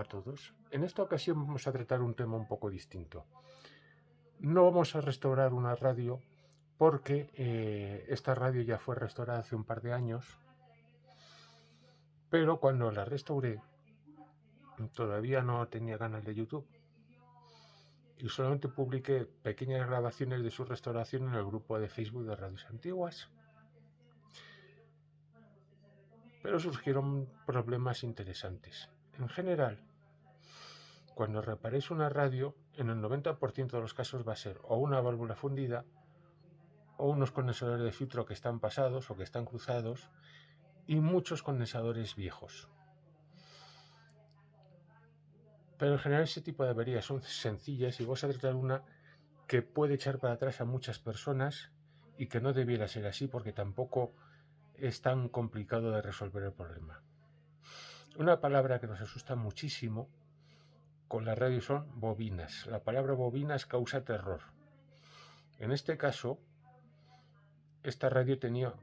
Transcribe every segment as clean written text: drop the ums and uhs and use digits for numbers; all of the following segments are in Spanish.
todos. En esta ocasión vamos a tratar un tema un poco distinto. No vamos a restaurar una radio porque esta radio ya fue restaurada hace un par de años, pero cuando la restauré todavía no tenía canal de YouTube y solamente publiqué pequeñas grabaciones de su restauración en el grupo de Facebook de Radios Antiguas. Pero surgieron problemas interesantes. En general, cuando reparéis una radio, en el 90% de los casos va a ser o una válvula fundida o unos condensadores de filtro que están pasados o que están cruzados y muchos condensadores viejos. Pero en general ese tipo de averías son sencillas y vamos a tratar una que puede echar para atrás a muchas personas y que no debiera ser así porque tampoco es tan complicado de resolver el problema. Una palabra que nos asusta muchísimo con la radio son bobinas. La palabra bobinas causa terror. En este caso, esta radio tenía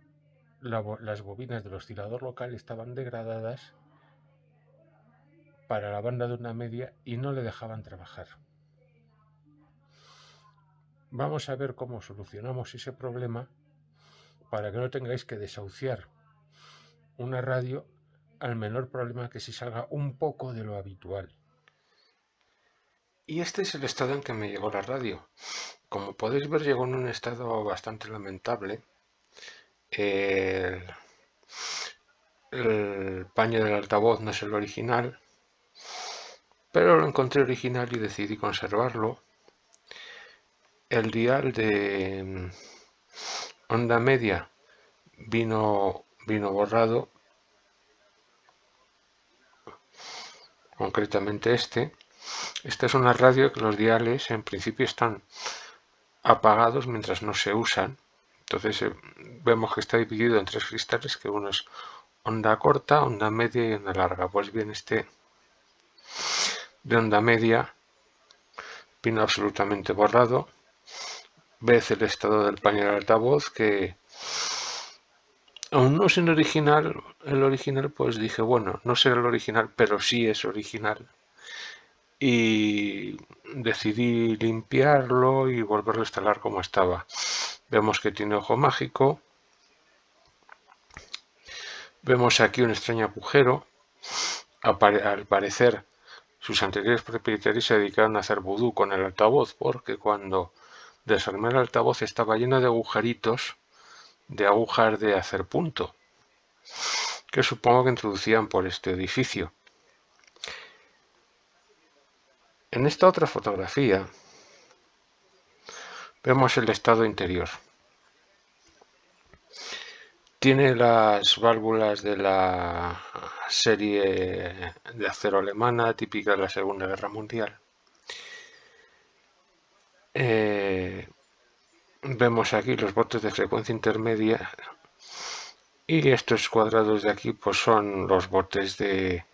las bobinas del oscilador local estaban degradadas para la banda de onda media y no le dejaban trabajar. Vamos a ver cómo solucionamos ese problema para que no tengáis que desahuciar una radio al menor problema que se salga un poco de lo habitual. Y este es el estado en que me llegó la radio. Como podéis ver, llegó en un estado bastante lamentable. El paño del altavoz no es el original, pero lo encontré original y decidí conservarlo. El dial de onda media vino borrado, concretamente este. Esta es una radio que los diales en principio están apagados mientras no se usan. Entonces vemos que está dividido en tres cristales, que uno es onda corta, onda media y onda larga. Pues bien, este de onda media vino absolutamente borrado. Ves el estado del paño del altavoz, que aún no es el original, pues dije, bueno, no será el original, pero sí es original. Y decidí limpiarlo y volverlo a instalar como estaba. Vemos que tiene ojo mágico. Vemos aquí un extraño agujero. Al parecer, sus anteriores propietarios se dedicaron a hacer vudú con el altavoz, porque cuando desarmé el altavoz estaba lleno de agujeritos, de agujas de hacer punto, que supongo que introducían por este edificio. En esta otra fotografía vemos el estado interior. Tiene las válvulas de la serie de acero alemana, típica de la Segunda Guerra Mundial. Vemos aquí los botes de frecuencia intermedia y estos cuadrados de aquí pues son los botes de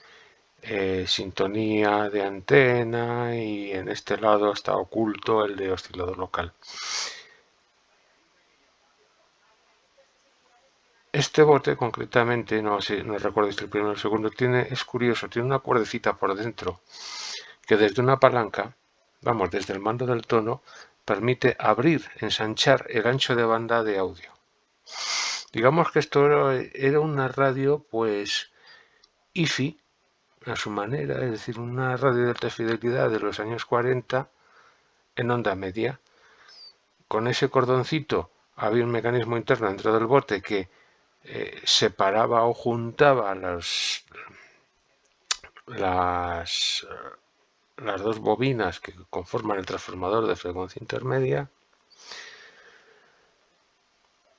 sintonía de antena, y en este lado está oculto el de oscilador local. Este bote concretamente, no recuerdo si el primero o el segundo, es curioso, tiene una cuerdecita por dentro que desde una palanca, desde el mando del tono, permite ensanchar el ancho de banda de audio. Digamos que esto era una radio pues hi-fi a su manera, es decir, una radio de alta fidelidad de los años 40 en onda media. Con ese cordoncito había un mecanismo interno dentro del bote que separaba o juntaba las dos bobinas que conforman el transformador de frecuencia intermedia.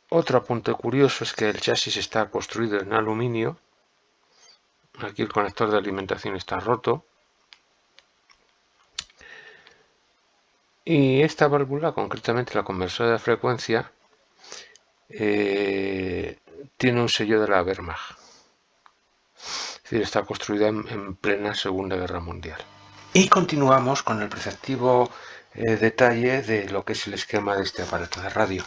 Otro apunte curioso es que el chasis está construido en aluminio. Aquí el conector de alimentación está roto. Y esta válvula, concretamente la conversora de frecuencia, tiene un sello de la Wehrmacht. Es decir, está construida en plena Segunda Guerra Mundial. Y continuamos con el preceptivo detalle de lo que es el esquema de este aparato de radio.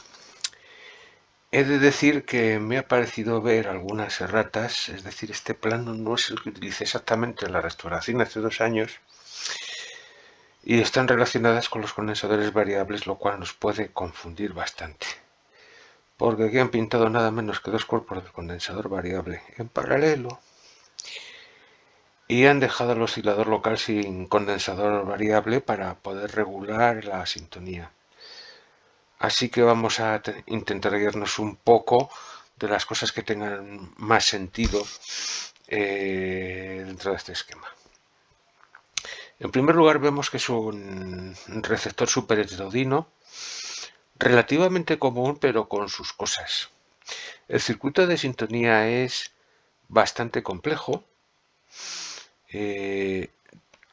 He de decir que me ha parecido ver algunas erratas, es decir, este plano no es el que utilicé exactamente en la restauración hace 2 años y están relacionadas con los condensadores variables, lo cual nos puede confundir bastante. Porque aquí han pintado nada menos que 2 cuerpos del condensador variable en paralelo y han dejado el oscilador local sin condensador variable para poder regular la sintonía. Así que vamos a intentar guiarnos un poco de las cosas que tengan más sentido dentro de este esquema. En primer lugar vemos que es un receptor superheterodino relativamente común pero con sus cosas. El circuito de sintonía es bastante complejo.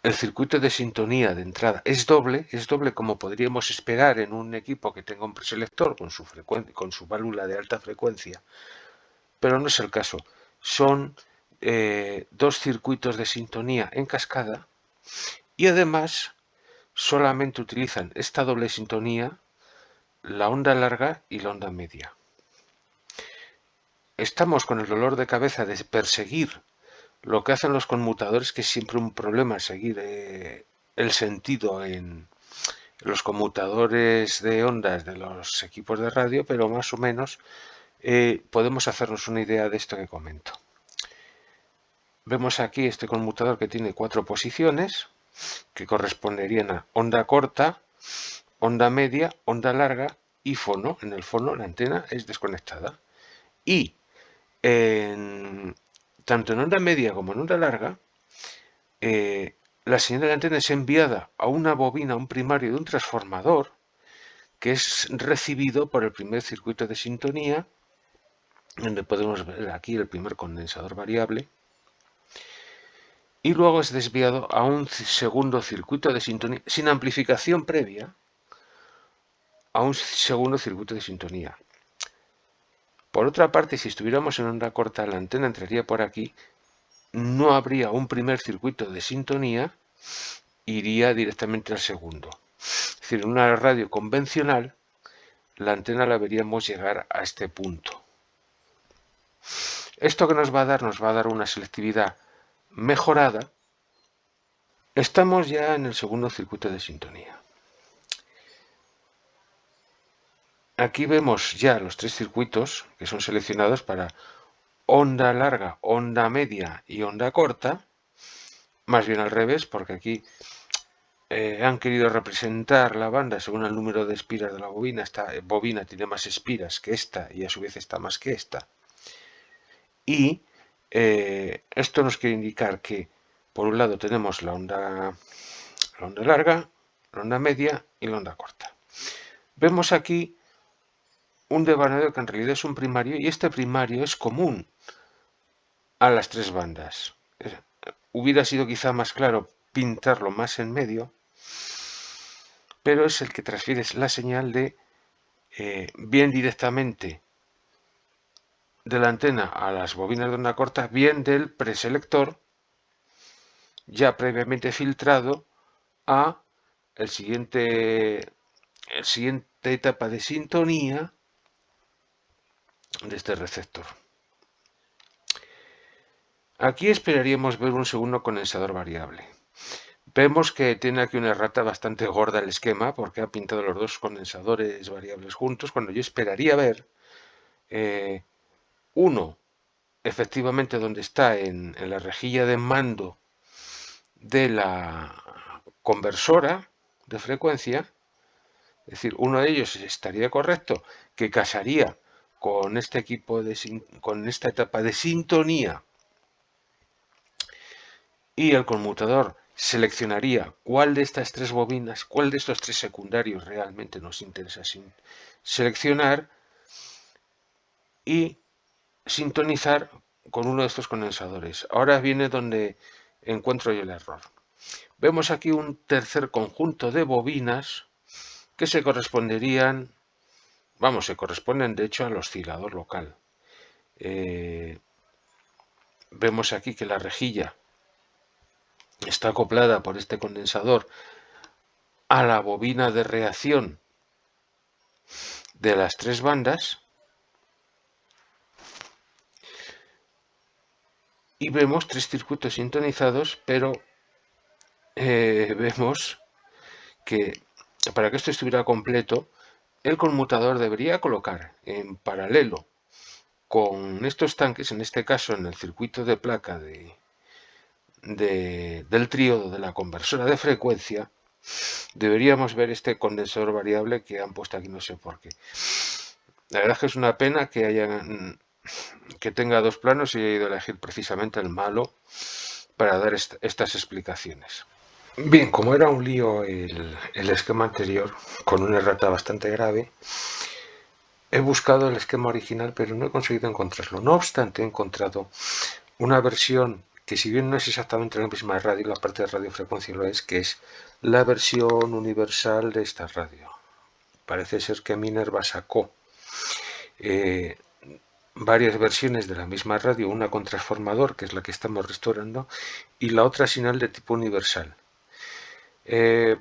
El circuito de sintonía de entrada es doble como podríamos esperar en un equipo que tenga un preselector con su válvula de alta frecuencia, pero no es el caso. Son 2 circuitos de sintonía en cascada y además solamente utilizan esta doble sintonía, la onda larga y la onda media. Estamos con el dolor de cabeza de perseguir lo que hacen los conmutadores, que es siempre un problema seguir el sentido en los conmutadores de ondas de los equipos de radio, pero más o menos podemos hacernos una idea de esto que comento. Vemos aquí este conmutador que tiene 4 posiciones que corresponderían a onda corta, onda media, onda larga y fono. En el fono la antena es desconectada. Y tanto en onda media como en onda larga, la señal de la antena es enviada a una bobina, a un primario de un transformador, que es recibido por el primer circuito de sintonía, donde podemos ver aquí el primer condensador variable, y luego es desviado a un segundo circuito de sintonía, sin amplificación previa, a un segundo circuito de sintonía. Por otra parte, si estuviéramos en onda corta, la antena entraría por aquí, no habría un primer circuito de sintonía, iría directamente al segundo. Es decir, en una radio convencional, la antena la veríamos llegar a este punto. ¿Esto que nos va a dar? Nos va a dar una selectividad mejorada. Estamos ya en el segundo circuito de sintonía. Aquí vemos ya los 3 circuitos que son seleccionados para onda larga, onda media y onda corta. Más bien al revés, porque aquí han querido representar la banda según el número de espiras de la bobina. Esta bobina tiene más espiras que esta y a su vez está más que esta. Y esto nos quiere indicar que por un lado tenemos la onda larga, la onda media y la onda corta. Vemos aquí un devanadero que en realidad es un primario y este primario es común a las 3 bandas. Hubiera sido quizá más claro pintarlo más en medio, pero es el que transfiere la señal de bien directamente de la antena a las bobinas de onda corta, bien del preselector ya previamente filtrado a el siguiente etapa de sintonía de este receptor. Aquí esperaríamos ver un segundo condensador variable. Vemos que tiene aquí una errata bastante gorda el esquema porque ha pintado los 2 condensadores variables juntos, cuando yo esperaría ver uno efectivamente donde está en la rejilla de mando de la conversora de frecuencia, es decir, uno de ellos estaría correcto, que casaría con este equipo con esta etapa de sintonía, y el conmutador seleccionaría cuál de estas 3 bobinas, cuál de estos 3 secundarios realmente nos interesa seleccionar y sintonizar con uno de estos condensadores. Ahora viene donde encuentro yo el error. Vemos aquí un tercer conjunto de bobinas que se corresponderían, se corresponden de hecho al oscilador local. Vemos aquí que la rejilla está acoplada por este condensador a la bobina de reacción de las 3 bandas y vemos 3 circuitos sintonizados, pero vemos que para que esto estuviera completo, el conmutador debería colocar en paralelo con estos tanques, en este caso en el circuito de placa del tríodo de la conversora de frecuencia, deberíamos ver este condensador variable que han puesto aquí, no sé por qué. La verdad es que es una pena que tenga 2 planos y he ido a elegir precisamente el malo para dar estas explicaciones. Bien, como era un lío el esquema anterior, con una errata bastante grave, he buscado el esquema original, pero no he conseguido encontrarlo. No obstante, he encontrado una versión que, si bien no es exactamente la misma radio, la parte de radiofrecuencia lo es, que es la versión universal de esta radio. Parece ser que Minerva sacó varias versiones de la misma radio, una con transformador, que es la que estamos restaurando, y la otra señal de tipo universal.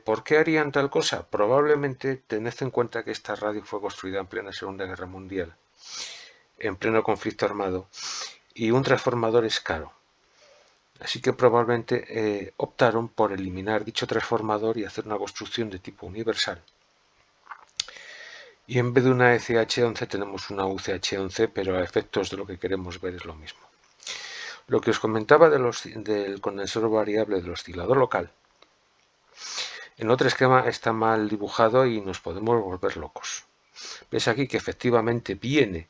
¿Por qué harían tal cosa? Probablemente tened en cuenta que esta radio fue construida en plena Segunda Guerra Mundial, en pleno conflicto armado, y un transformador es caro. Así que probablemente optaron por eliminar dicho transformador y hacer una construcción de tipo universal. Y en vez de una ECH11 tenemos una UCH11, pero a efectos de lo que queremos ver es lo mismo. Lo que os comentaba del condensador variable del oscilador local, en otro esquema está mal dibujado y nos podemos volver locos. Ves aquí que efectivamente viene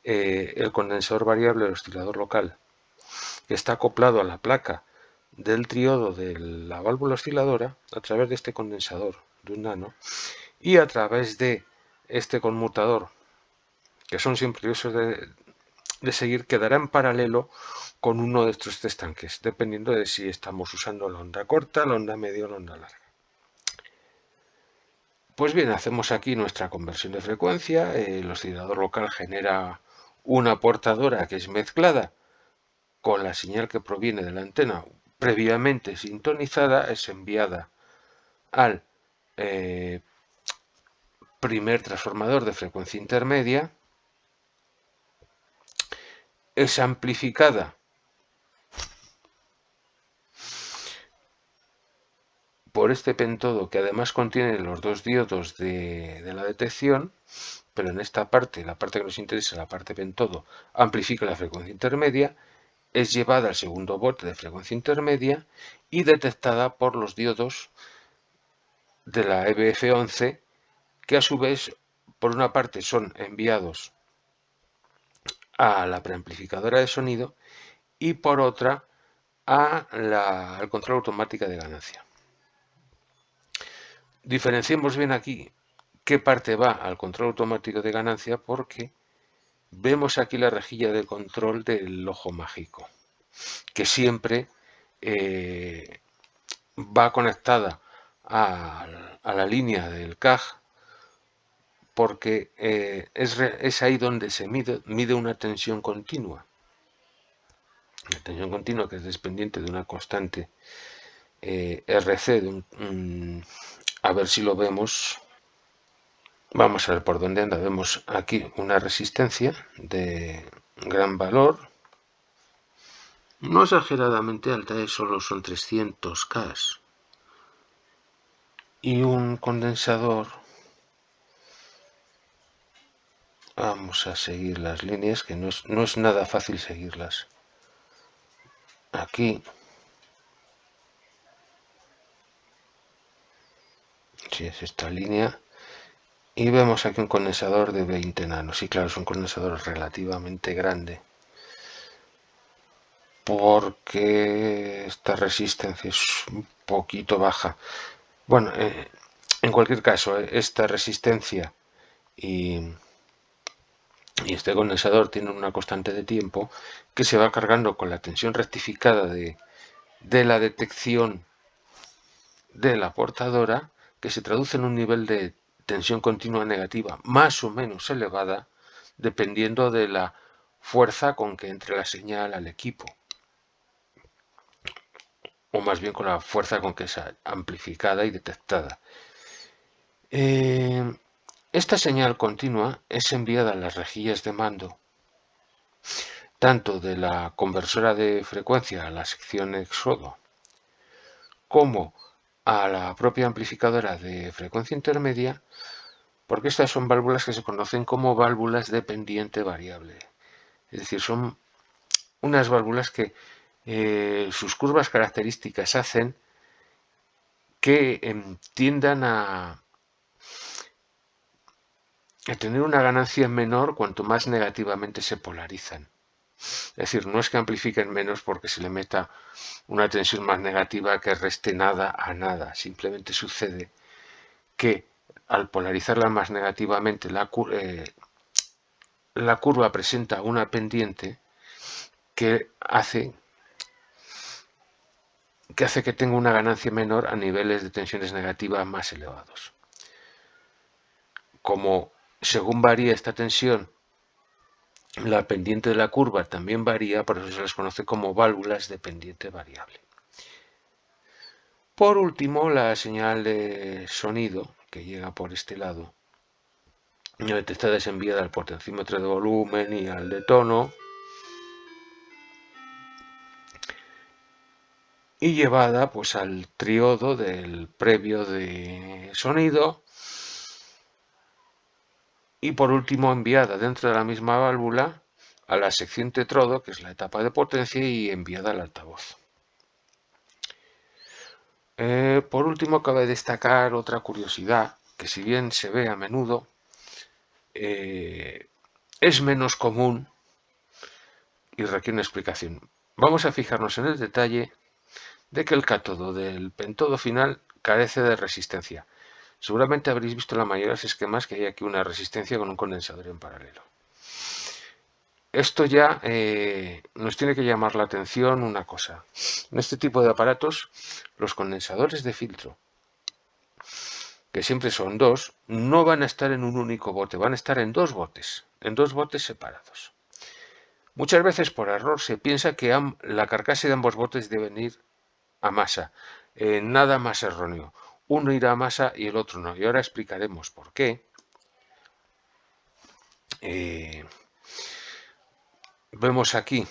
el condensador variable del oscilador local, que está acoplado a la placa del triodo de la válvula osciladora a través de este condensador de un nano y a través de este conmutador, que son siempre curiosos de seguir, quedará en paralelo con uno de estos 3 tanques, dependiendo de si estamos usando la onda corta, la onda media o la onda larga. Pues bien, hacemos aquí nuestra conversión de frecuencia. El oscilador local genera una portadora que es mezclada con la señal que proviene de la antena previamente sintonizada, es enviada al primer transformador de frecuencia intermedia, es amplificada por este pentodo, que además contiene los 2 diodos de la detección, pero en esta parte, la parte que nos interesa, la parte pentodo, amplifica la frecuencia intermedia, es llevada al segundo bote de frecuencia intermedia y detectada por los diodos de la EBF11, que a su vez, por una parte, son enviados a la preamplificadora de sonido y por otra al control automático de ganancia. Diferenciemos bien aquí qué parte va al control automático de ganancia, porque vemos aquí la rejilla de control del ojo mágico, que siempre va conectada a la línea del CAG, porque es ahí donde se mide una tensión continua. La tensión continua, que es dependiente de una constante RC, a ver si lo vemos. Vamos a ver por dónde anda. Vemos aquí una resistencia de gran valor, no exageradamente alta, solo son 300K, y un condensador. Vamos a seguir las líneas, que no es nada fácil seguirlas. Aquí, si es esta línea, y vemos aquí un condensador de 20 nanos. Y claro, es un condensador relativamente grande, porque esta resistencia es un poquito baja. Bueno, en cualquier caso, esta resistencia y este condensador tienen una constante de tiempo que se va cargando con la tensión rectificada de la detección de la portadora, que se traduce en un nivel de tensión continua negativa más o menos elevada, dependiendo de la fuerza con que entre la señal al equipo, o más bien con la fuerza con que es amplificada y detectada. Esta señal continua es enviada a las rejillas de mando tanto de la conversora de frecuencia a la sección exodo como a la propia amplificadora de frecuencia intermedia, porque estas son válvulas que se conocen como válvulas de pendiente variable. Es decir, son unas válvulas que sus curvas características hacen que tiendan a tener una ganancia menor cuanto más negativamente se polarizan. Es decir, no es que amplifiquen menos porque se le meta una tensión más negativa que reste nada a nada. Simplemente sucede que al polarizarla más negativamente la curva presenta una pendiente que hace que tenga una ganancia menor a niveles de tensiones negativas más elevados. Como según varía esta tensión, la pendiente de la curva también varía, por eso se les conoce como válvulas de pendiente variable. Por último, la señal de sonido que llega por este lado está desenviada al potenciómetro de volumen y al de tono y llevada pues al triodo del previo de sonido y por último enviada dentro de la misma válvula a la sección tetrodo, que es la etapa de potencia, y enviada al altavoz. Por último, cabe destacar otra curiosidad, que si bien se ve a menudo, es menos común y requiere una explicación. Vamos a fijarnos en el detalle de que el cátodo del pentodo final carece de resistencia. Seguramente habréis visto en la mayoría de los esquemas que hay aquí una resistencia con un condensador en paralelo. Esto ya nos tiene que llamar la atención una cosa. En este tipo de aparatos, los condensadores de filtro, que siempre son dos, no van a estar en un único bote, van a estar en dos botes separados. Muchas veces por error se piensa que la carcasa de ambos botes deben ir a masa. Nada más erróneo. Uno irá a masa y el otro no. Y ahora explicaremos por qué. Vemos aquí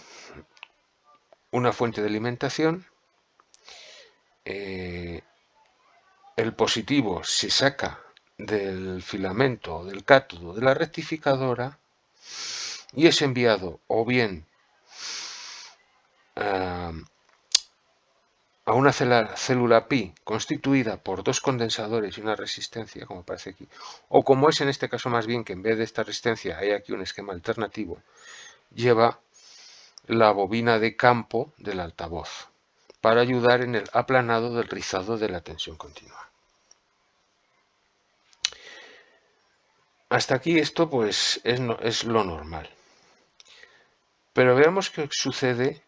una fuente de alimentación. El positivo se saca del filamento o del cátodo de la rectificadora y es enviado o bien a una célula pi constituida por dos condensadores y una resistencia, como aparece aquí, o como es en este caso más bien que en vez de esta resistencia hay aquí un esquema alternativo, lleva la bobina de campo del altavoz para ayudar en el aplanado del rizado de la tensión continua. Hasta aquí esto pues es lo normal. Pero veamos qué sucede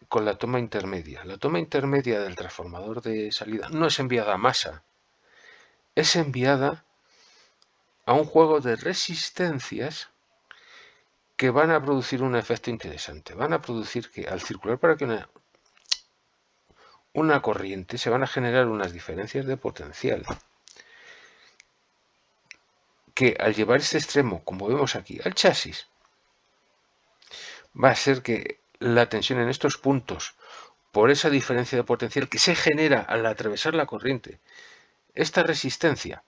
con la toma intermedia. La toma intermedia del transformador de salida no es enviada a masa, es enviada a un juego de resistencias que van a producir un efecto interesante. Van a producir que al circular por aquí una corriente se van a generar unas diferencias de potencial que al llevar este extremo, como vemos aquí, al chasis, va a ser que la tensión en estos puntos, por esa diferencia de potencial que se genera al atravesar la corriente, esta resistencia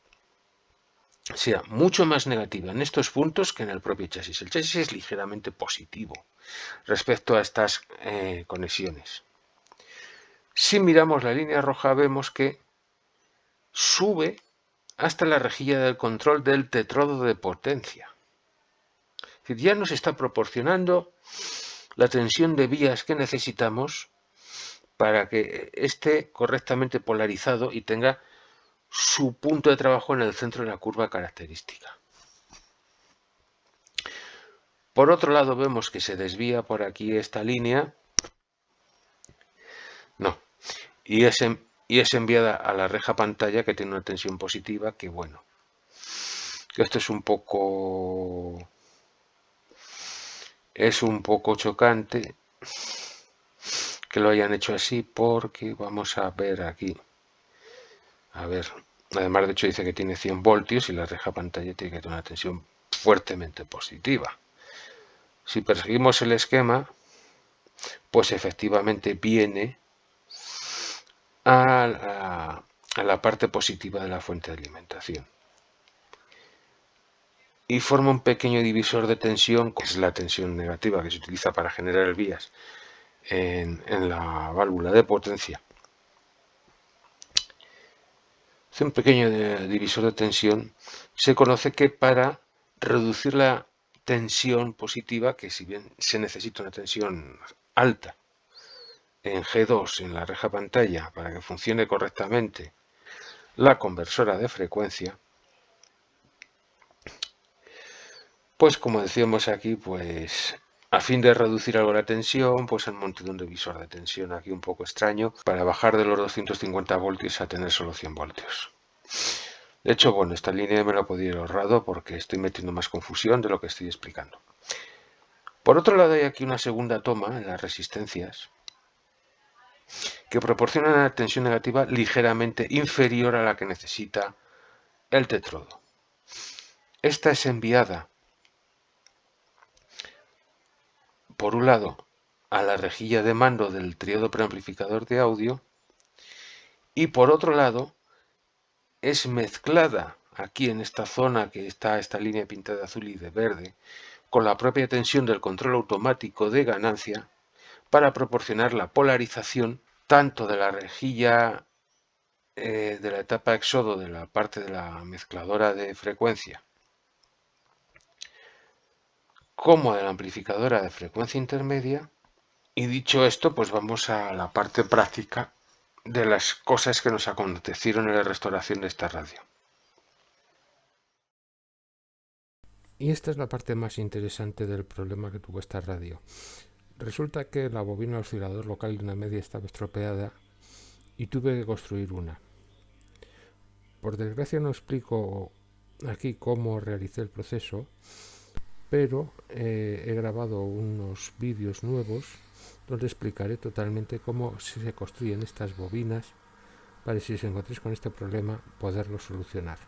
sea mucho más negativa en estos puntos que en el propio chasis. El chasis es ligeramente positivo respecto a estas conexiones. Si miramos la línea roja vemos que sube hasta la rejilla del control del tetrodo de potencia. Es decir, ya nos está proporcionando la tensión de vías que necesitamos para que esté correctamente polarizado y tenga su punto de trabajo en el centro de la curva característica. Por otro lado vemos que se desvía por aquí esta línea. No. Y es enviada a la reja pantalla que tiene una tensión positiva, que bueno. Que esto es un poco chocante que lo hayan hecho así, porque vamos a ver aquí. A ver, además de hecho dice que tiene 100 voltios y la reja pantalla tiene que tener una tensión fuertemente positiva. Si perseguimos el esquema, pues efectivamente viene a la parte positiva de la fuente de alimentación. Y forma un pequeño divisor de tensión, que es la tensión negativa que se utiliza para generar el bias en la válvula de potencia. Es un pequeño divisor de tensión. Se conoce que para reducir la tensión positiva, que si bien se necesita una tensión alta en G2 en la reja pantalla para que funcione correctamente la conversora de frecuencia, pues como decíamos aquí, pues a fin de reducir algo la tensión, pues han montado un divisor de tensión aquí un poco extraño para bajar de los 250 voltios a tener solo 100 voltios. De hecho, bueno, esta línea me la podría haber ahorrado porque estoy metiendo más confusión de lo que estoy explicando. Por otro lado, hay aquí una segunda toma en las resistencias que proporciona una tensión negativa ligeramente inferior a la que necesita el tetrodo. Esta es enviada, por un lado, a la rejilla de mando del triodo preamplificador de audio y por otro lado es mezclada aquí en esta zona que está esta línea pintada de azul y de verde con la propia tensión del control automático de ganancia para proporcionar la polarización tanto de la rejilla de la etapa éxodo de la parte de la mezcladora de frecuencia como de la amplificadora de frecuencia intermedia. Y dicho esto, pues vamos a la parte práctica de las cosas que nos acontecieron en la restauración de esta radio. Y esta es la parte más interesante del problema que tuvo esta radio. Resulta que la bobina oscilador local de una media estaba estropeada y tuve que construir una. Por desgracia no explico aquí cómo realicé el proceso, pero he grabado unos vídeos nuevos donde explicaré totalmente cómo se construyen estas bobinas para, si os encontréis con este problema, poderlo solucionar.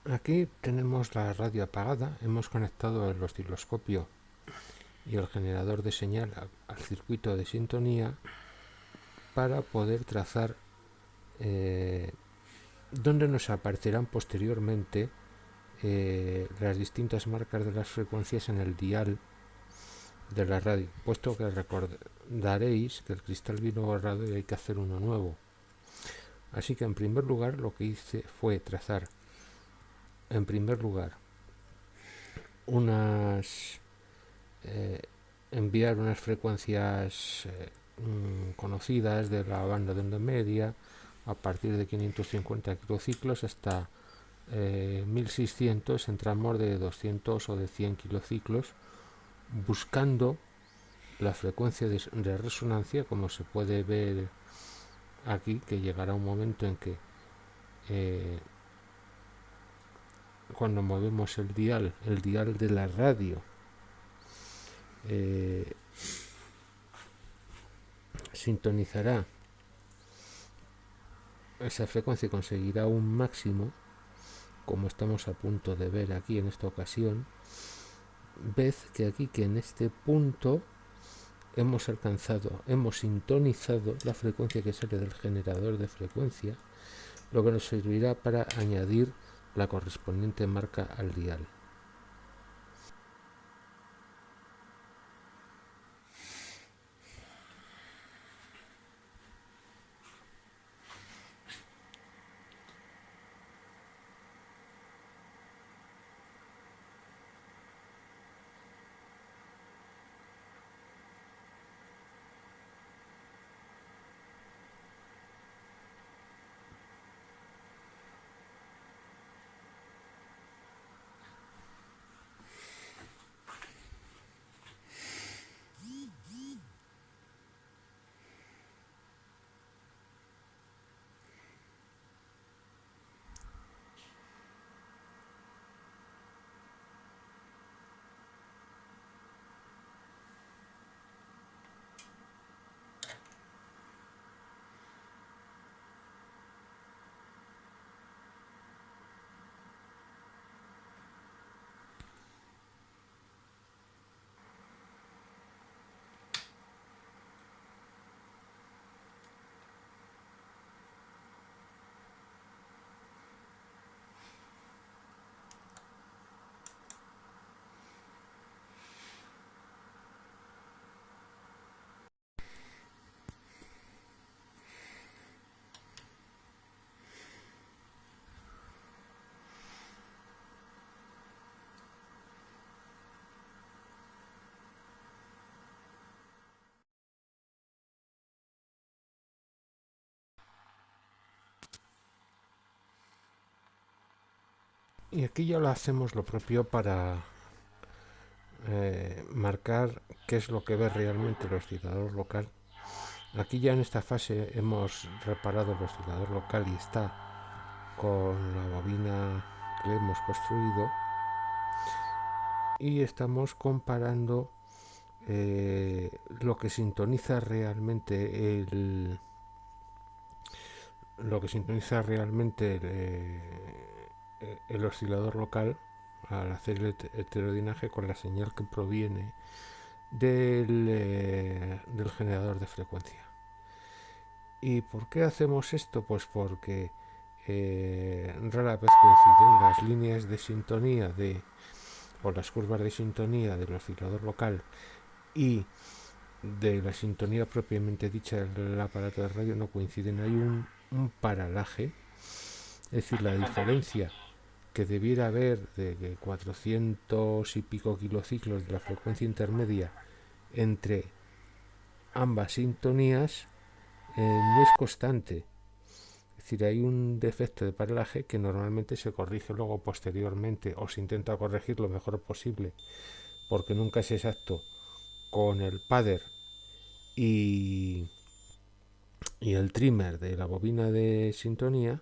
Aquí tenemos la radio apagada, hemos conectado el osciloscopio y el generador de señal al circuito de sintonía para poder trazar donde nos aparecerán posteriormente las distintas marcas de las frecuencias en el dial de la radio, puesto que recordaréis que el cristal vino borrado y hay que hacer uno nuevo. Así que en primer lugar lo que hice fue trazar en primer lugar enviar unas frecuencias conocidas de la banda de onda media a partir de 550 kilociclos hasta 1600 en tramos de 200 o de 100 kilociclos, buscando la frecuencia de resonancia, como se puede ver aquí, que llegará un momento en que cuando movemos el dial de la radio, sintonizará esa frecuencia y conseguirá un máximo, como estamos a punto de ver aquí en esta ocasión. Ved que aquí, que en este punto hemos sintonizado la frecuencia que sale del generador de frecuencia, lo que nos servirá para añadir la correspondiente marca al dial. Y aquí ya lo hacemos lo propio para marcar qué es lo que ve realmente el oscilador local. Aquí ya en esta fase hemos reparado el oscilador local y está con la bobina que hemos construido, y estamos comparando lo que sintoniza realmente el oscilador local al hacer el heterodinaje con la señal que proviene del generador de frecuencia. ¿Y por qué hacemos esto? Pues porque rara vez coinciden las líneas de sintonía o las curvas de sintonía del oscilador local y de la sintonía propiamente dicha del aparato de radio, no coinciden. Hay un paralaje, es decir, la diferencia que debiera haber de 400 y pico kilociclos de la frecuencia intermedia entre ambas sintonías no es constante. Es decir, hay un defecto de paralaje que normalmente se corrige luego posteriormente, o se intenta corregir lo mejor posible, porque nunca es exacto con el pader y, y el trimmer de la bobina de sintonía,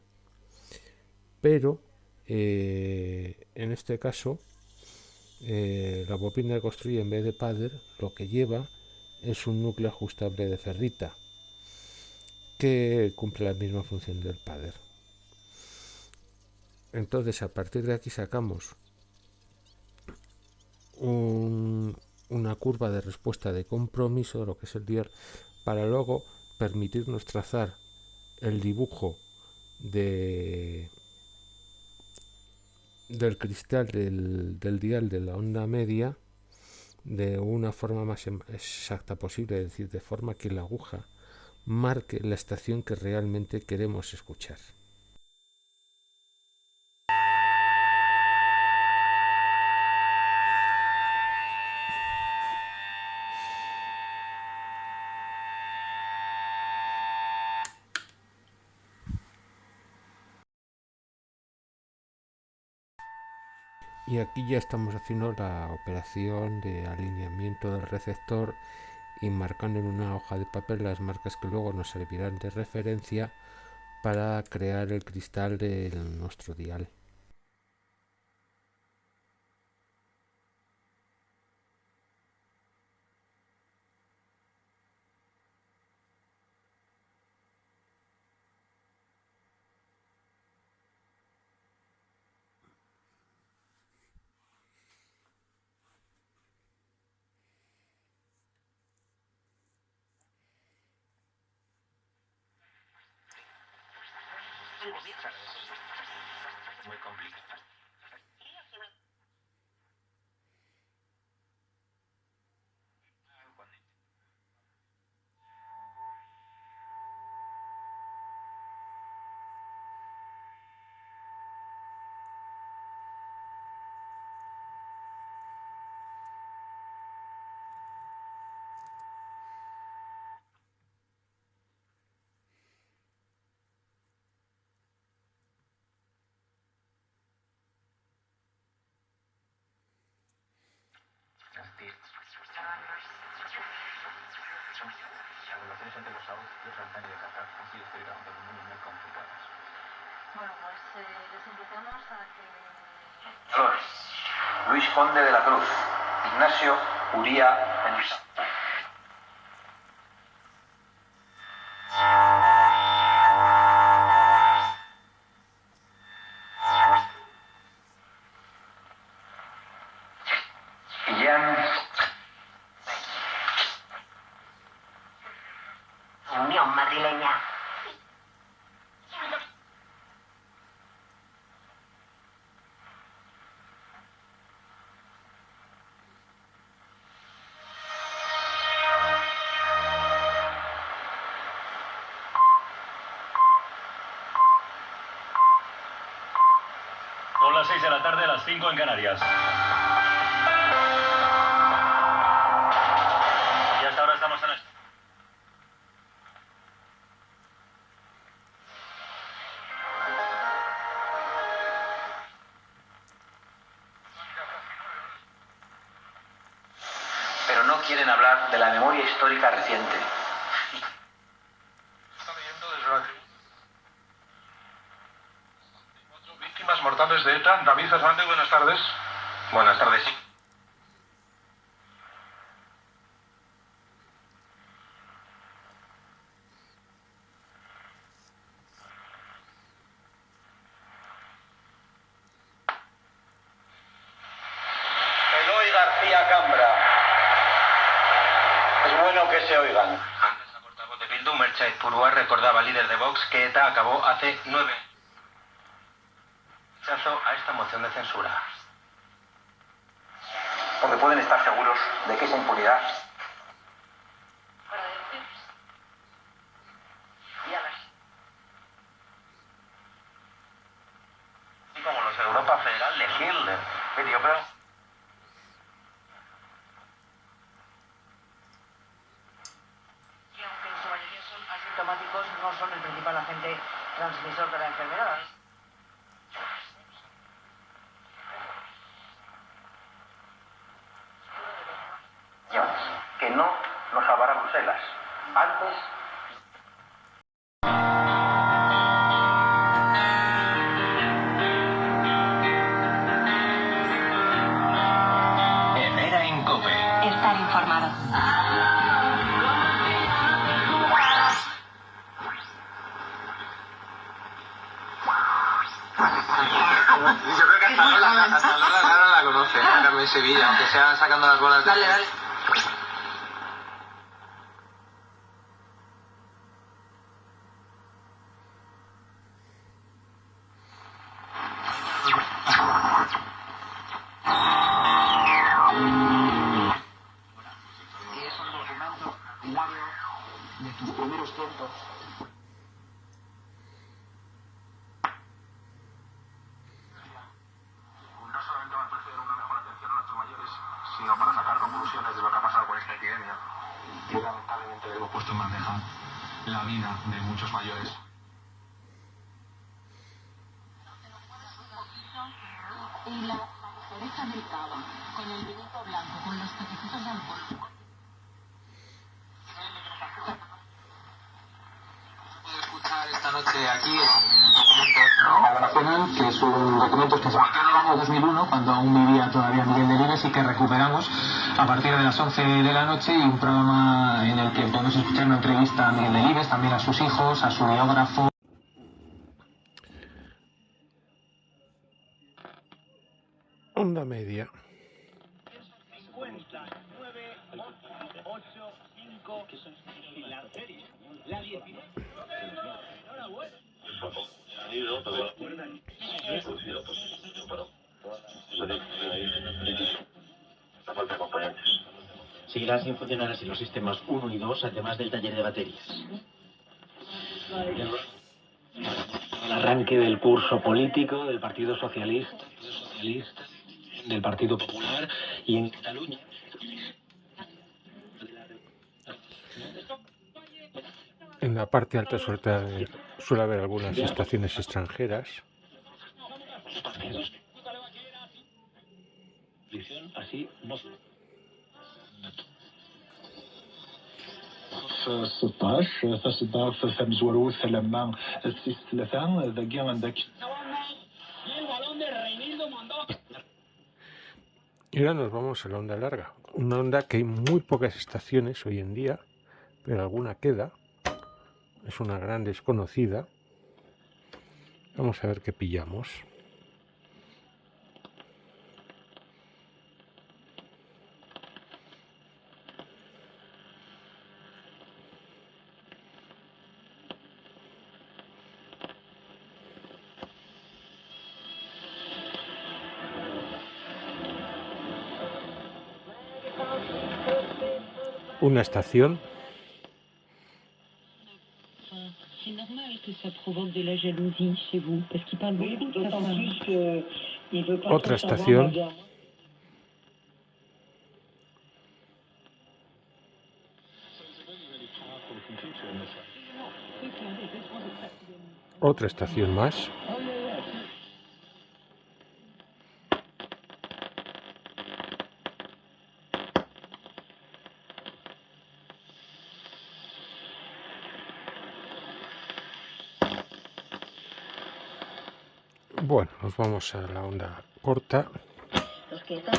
pero en este caso la bobina que construye en vez de pader lo que lleva es un núcleo ajustable de ferrita que cumple la misma función del pader. Entonces, a partir de aquí sacamos una curva de respuesta de compromiso, lo que es el dial, para luego permitirnos trazar el dibujo del cristal del dial de la onda media de una forma más exacta posible, es decir, de forma que la aguja marque la estación que realmente queremos escuchar. Y aquí ya estamos haciendo la operación de alineamiento del receptor y marcando en una hoja de papel las marcas que luego nos servirán de referencia para crear el cristal de nuestro dial. Muy complicado. Las relaciones entre los altares de Qatar han sido históricamente muy complicadas. Bueno, pues les invitamos a que... Luis Conde de la Cruz, Ignacio Uría Benissa. Unión Madrileña. Son las 6 de la tarde, las 5 en Canarias. Y hasta ahora estamos en esto. quieren hablar de la memoria histórica reciente. Está leyendo desde la tribuna. Víctimas mortales de ETA. David Fernández, buenas tardes. Buenas tardes. Eloy García Cambra. Es bueno que se oigan. Antes, la portavoz de Bildu, Mertxait Purua, recordaba al líder de Vox que ETA acabó hace 9 años. Rechazo a esta moción de censura. Porque pueden estar seguros de que esa impunidad y como los Europa Federal de Hitler. Pero Que aunque en su mayoría son asintomáticos, no son el principal agente transmisor de la enfermedad. que no nos salvará Bruselas. Antes Herrera en COPE. Estar informado. yo creo que hasta Lola la conoce, Carmen Sevilla, aunque sea sacando las bolas de... Dale. Es un documento diario de tus primeros tiempos. No solamente va a ofrecer una mejor atención a nuestros mayores, sino para sacar conclusiones de lo que ha pasado con esta epidemia. Y lamentablemente hemos puesto en bandeja la vida de muchos mayores. Y la cereza del cava, con el vinito blanco, con los toquecitos de alcohol. Puedo escuchar esta noche aquí en Documento Nacional, que es un documento que se emitió en el año 2001, cuando aún vivía todavía Miguel Delibes, y que recuperamos a partir de las 11 de la noche, y un programa en el que podemos escuchar una entrevista a Miguel Delibes, también a sus hijos, a su biógrafo. Onda media. 5985 y la serie, la 19. Enhorabuena. Seguirán sin funcionar así los sistemas 1 y 2, además del taller de baterías. El arranque del curso político del Partido Socialista, del Partido Popular y en Cataluña. En la parte alta suele haber algunas estaciones extranjeras. Así no. في 16 فاش دار في فم زوروث لما السيس ثلاثة ذاكي عندك. Y ahora nos vamos a la onda larga. Una onda que hay muy pocas estaciones hoy en día, pero alguna queda. Es una gran desconocida. Vamos a ver qué pillamos. Una estación. C'est normal que ça provoque de la jalousie chez vous, parce qu'il parle beaucoup de sa femme. Otra estación. Otra estación más. Bueno, nos vamos a la onda corta. Los que están...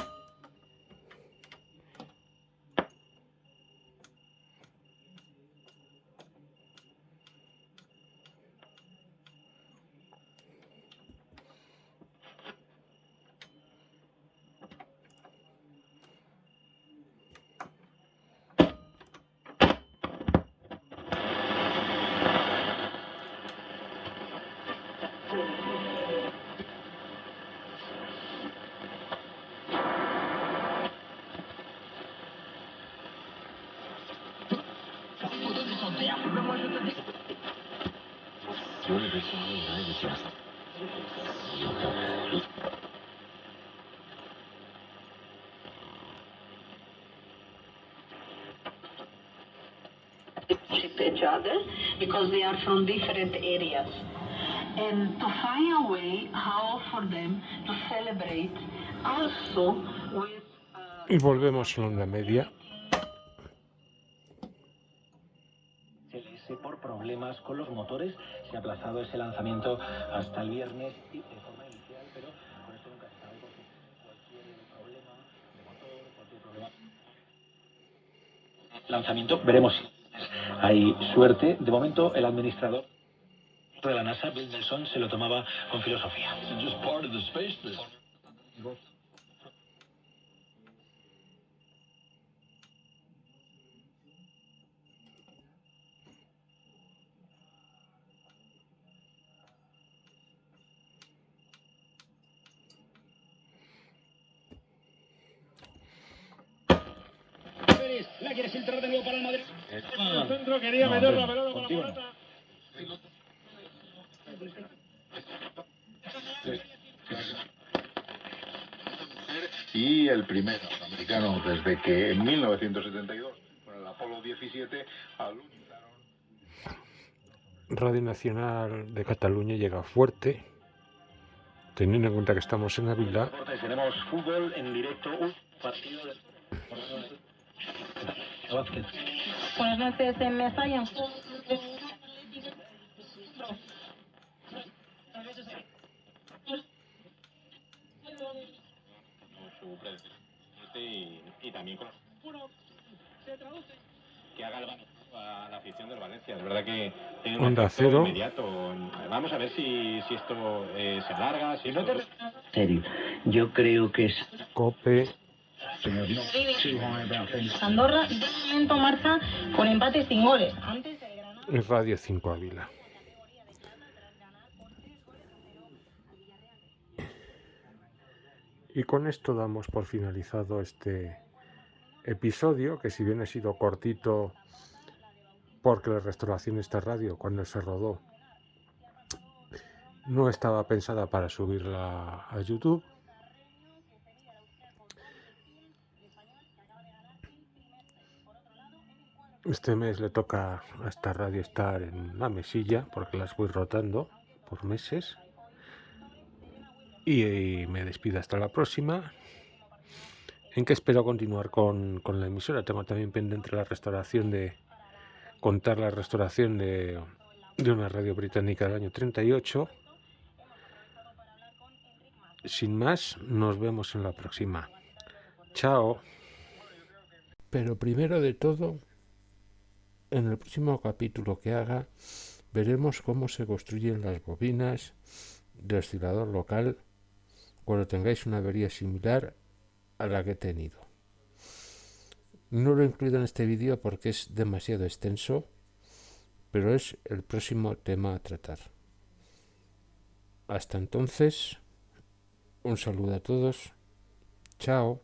each other because they are from different areas, and to find a way how for them to celebrate also with Y volvemos a la onda media. Por problemas con los motores se ha aplazado ese lanzamiento hasta el viernes y de forma inicial, pero con esto nunca se sabe porque cualquier problema de motor, cualquier problema lanzamiento, veremos si hay suerte. De momento el administrador de la NASA, Bill Nelson, se lo tomaba con filosofía. La quiere filtrar de nuevo para el Madrid. El centro quería meter la pelota con la pelota. Y el primer americano desde que en 1972, con el Apolo 17, Radio Nacional de Cataluña llega fuerte, teniendo en cuenta que estamos en Ávila. Tenemos fútbol en directo, un partido de... Buenas noches en Mestalla. Y también con que haga el a la afición del Valencia. Es verdad que tiene un Onda efecto Cero. inmediato. Vamos a ver si esto se alarga. Si no te... serio, yo creo que es Cope. Andorra de momento marcha con empate sin goles. Antes el Granada... Radio 5 Ávila. Y con esto damos por finalizado este episodio, que si bien ha sido cortito porque la restauración de esta radio cuando se rodó no estaba pensada para subirla a YouTube. Este mes le toca a esta radio estar en la mesilla porque las voy rotando por meses. Y me despido hasta la próxima, en que espero continuar con la emisora. Tengo también pendiente la restauración contar la restauración de una radio británica del año 38. Sin más, nos vemos en la próxima. Chao. Pero primero de todo, en el próximo capítulo que haga, veremos cómo se construyen las bobinas de oscilador local cuando tengáis una avería similar a la que he tenido. No lo he incluido en este vídeo porque es demasiado extenso, pero es el próximo tema a tratar. Hasta entonces, un saludo a todos. Chao.